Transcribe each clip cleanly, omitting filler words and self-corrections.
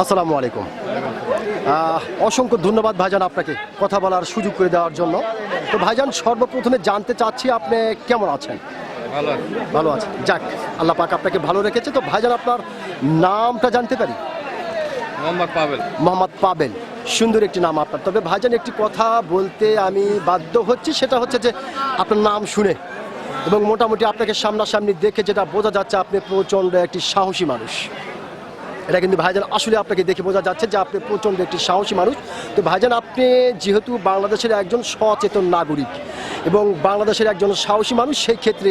আসসালামু আলাইকুম। অসংখ্য ধন্যবাদ ভাইজান আপনাকে কথা বলার সুযোগ করে দেওয়ার জন্য। তো ভাইজান, সর্বপ্রথমে জানতে চাচ্ছি আপনি কেমন আছেন? ভালো আছেন, যাক আল্লাহ পাক আপনাকে ভালো রেখেছে। তো ভাইজান, আপনার নামটা জানতে পারি? মোহাম্মদ পাবেল, সুন্দর একটি নাম আপনার। তবে ভাইজান, একটি কথা বলতে আমি বাধ্য হচ্ছি, সেটা হচ্ছে যে আপনার নাম শুনে এবং মোটামুটি আপনাকে সামনাসামনি দেখে যেটা বোঝা যাচ্ছে, আপনি প্রচণ্ড একটি সাহসী মানুষ। এটা কিন্তু ভাইজান আসলে আপনাকে দেখে বোঝা যাচ্ছে যে আপনি প্রচণ্ড একটি সাহসী মানুষ। তো ভাইজান, আপনি যেহেতু বাংলাদেশের একজন সচেতন নাগরিক এবং বাংলাদেশের একজন সাহসী মানুষ, সেই ক্ষেত্রে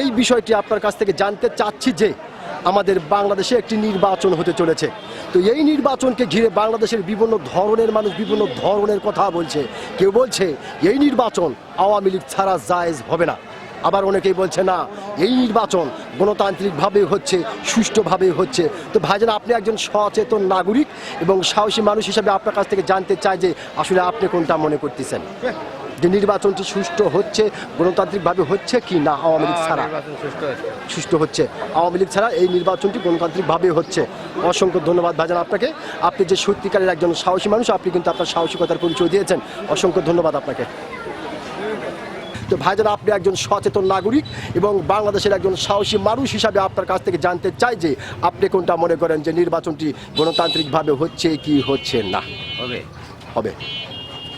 এই বিষয়টি আপনার কাছ থেকে জানতে চাচ্ছি যে আমাদের বাংলাদেশে একটি নির্বাচন হতে চলেছে। তো এই নির্বাচনকে ঘিরে বাংলাদেশের বিভিন্ন ধরনের মানুষ বিভিন্ন ধরনের কথা বলছে। কেউ বলছে এই নির্বাচন আওয়ামী লীগ ছাড়া জায়েজ হবে না, আবার অনেকেই বলছে না, এই নির্বাচন গণতান্ত্রিকভাবে হচ্ছে, সুষ্ঠুভাবে হচ্ছে। তো ভাইজান, আপনি একজন সচেতন নাগরিক এবং সাহসী মানুষ হিসাবে আপনার কাছ থেকে জানতে চাই যে আসলে আপনি কোনটা মনে করতেছেন, যে নির্বাচনটি সুষ্ঠু হচ্ছে, গণতান্ত্রিকভাবে হচ্ছে কি না আওয়ামী লীগ ছাড়া? সুষ্ঠু হচ্ছে, আওয়ামী লীগ ছাড়া এই নির্বাচনটি গণতান্ত্রিকভাবে হচ্ছে। অসংখ্য ধন্যবাদ ভাইজান আপনাকে। আপনি যে সত্যিকারের একজন সাহসী মানুষ, আপনি কিন্তু আপনার সাহসিকতার পরিচয় দিয়েছেন। অসংখ্য ধন্যবাদ আপনাকে। তো ভাইজান, আপনি একজন সচেতন নাগরিক এবং বাংলাদেশের একজন সাহসী মানুষ হিসাবে আপনার কাছ থেকে জানতে চাই যে আপনি কোনটা মনে করেন যে নির্বাচনটি গণতান্ত্রিকভাবে হচ্ছে কি হচ্ছে না? হবে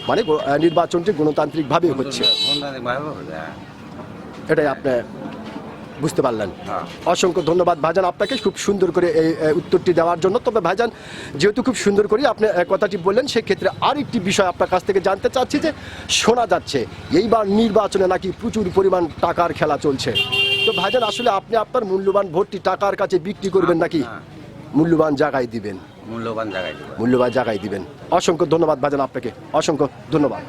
মানে নির্বাচনটি গণতান্ত্রিকভাবে হচ্ছে, এটাই আপনি বুঝতে পারলেন। অসংখ্য ধন্যবাদ ভাইজান আপনাকে খুব সুন্দর করে এই উত্তরটি দেওয়ার জন্য। তবে ভাইজান, যেহেতু খুব সুন্দর করে আপনি কথাটি বললেন, সেক্ষেত্রে আরেকটি বিষয় আপনার কাছ থেকে জানতে চাচ্ছি যে শোনা যাচ্ছে এইবার নির্বাচনে নাকি প্রচুর পরিমাণ টাকার খেলা চলছে। তো ভাইজান, আসলে আপনি আপনার মূল্যবান ভোটটি টাকার কাছে বিক্রি করবেন নাকি মূল্যবান জায়গায় দিবেন? মূল্যবান জায়গায় দিবেন। অসংখ্য ধন্যবাদ ভাইজান আপনাকে, অসংখ্য ধন্যবাদ।